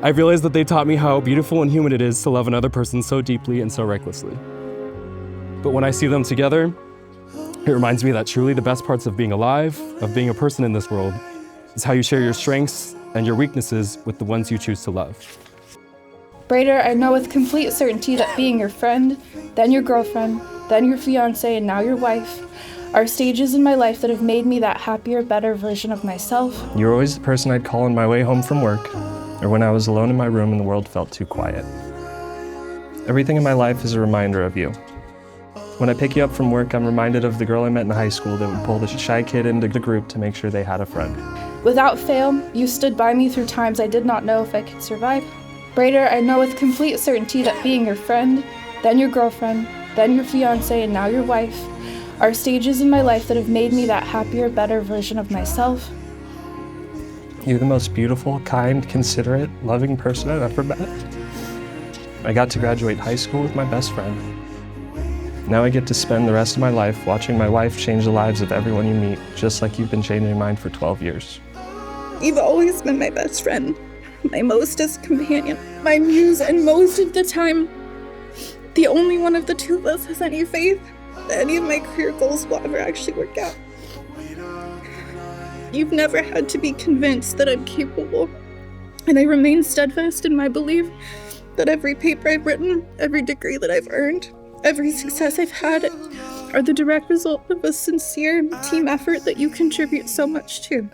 I've realized that they taught me how beautiful and human it is to love another person so deeply and so recklessly. But when I see them together, it reminds me that truly the best parts of being alive, of being a person in this world, is how you share your strengths and your weaknesses with the ones you choose to love. Brady, I know with complete certainty that being your friend, then your girlfriend, then your fiance, and now your wife, are stages in my life that have made me that happier, better version of myself. You were always the person I'd call on my way home from work, or when I was alone in my room and the world felt too quiet. Everything in my life is a reminder of you. When I pick you up from work, I'm reminded of the girl I met in high school that would pull the shy kid into the group to make sure they had a friend. Without fail, you stood by me through times I did not know if I could survive. Brady, I know with complete certainty that being your friend, then your girlfriend, then your fiance, and now your wife, are stages in my life that have made me that happier, better version of myself. You're the most beautiful, kind, considerate, loving person I've ever met. I got to graduate high school with my best friend. Now I get to spend the rest of my life watching my wife change the lives of everyone you meet, just like you've been changing mine for 12 years. You've always been my best friend, my mostest companion, my muse, and most of the time, the only one of the two of us has any faith that any of my career goals will ever actually work out. You've never had to be convinced that I'm capable, and I remain steadfast in my belief that every paper I've written, every degree that I've earned, every success I've had are the direct result of a sincere team effort that you contribute so much to.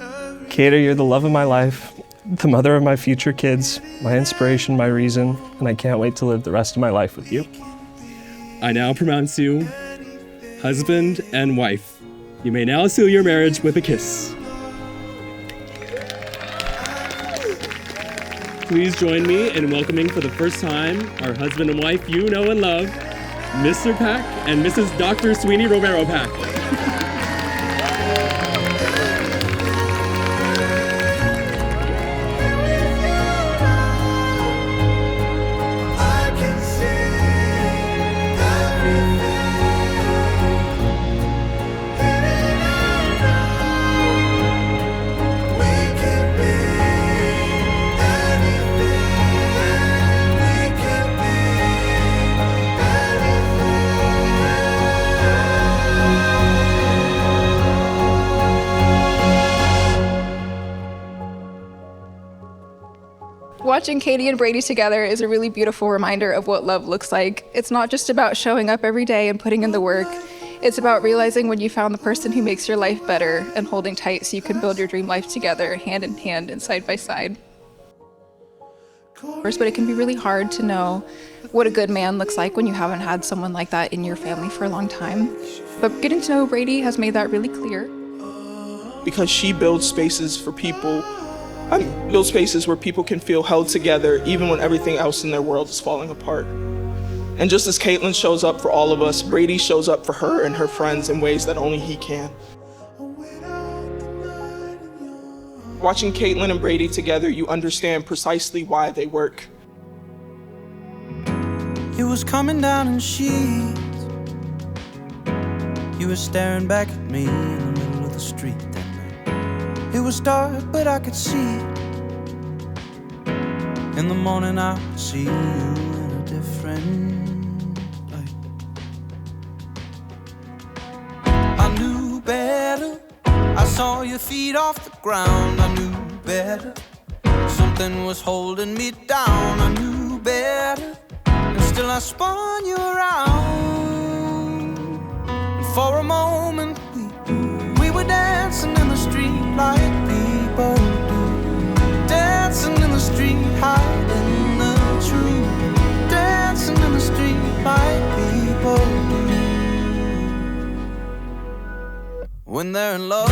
Kater, you're the love of my life, the mother of my future kids, my inspiration, my reason, and I can't wait to live the rest of my life with you. I now pronounce you husband and wife. You may now seal your marriage with a kiss. Please join me in welcoming for the first time our husband and wife you know and love, Mr. Pack and Mrs. Dr. Sweeney Romero Pack. Watching Katie and Brady together is a really beautiful reminder of what love looks like. It's not just about showing up every day and putting in the work. It's about realizing when you found the person who makes your life better and holding tight so you can build your dream life together, hand in hand and side by side. But it can be really hard to know what a good man looks like when you haven't had someone like that in your family for a long time. But getting to know Brady has made that really clear. Because she builds spaces for people, build spaces where people can feel held together even when everything else in their world is falling apart. And just as Katlin shows up for all of us, Brady shows up for her and her friends in ways that only he can. Watching Katlin and Brady together, you understand precisely why they work. It was coming down in sheets. You were staring back at me in the middle of the street that night. It was dark, but I could see. In the morning I would see you in a different light. I knew better. I saw your feet off the ground. I knew better. Something was holding me down. I knew better. And still I spun you around. And for a moment we were dancing in the street like people do. Dancing in the street, hiding the truth. Dancing in the street like people do. When they're in love,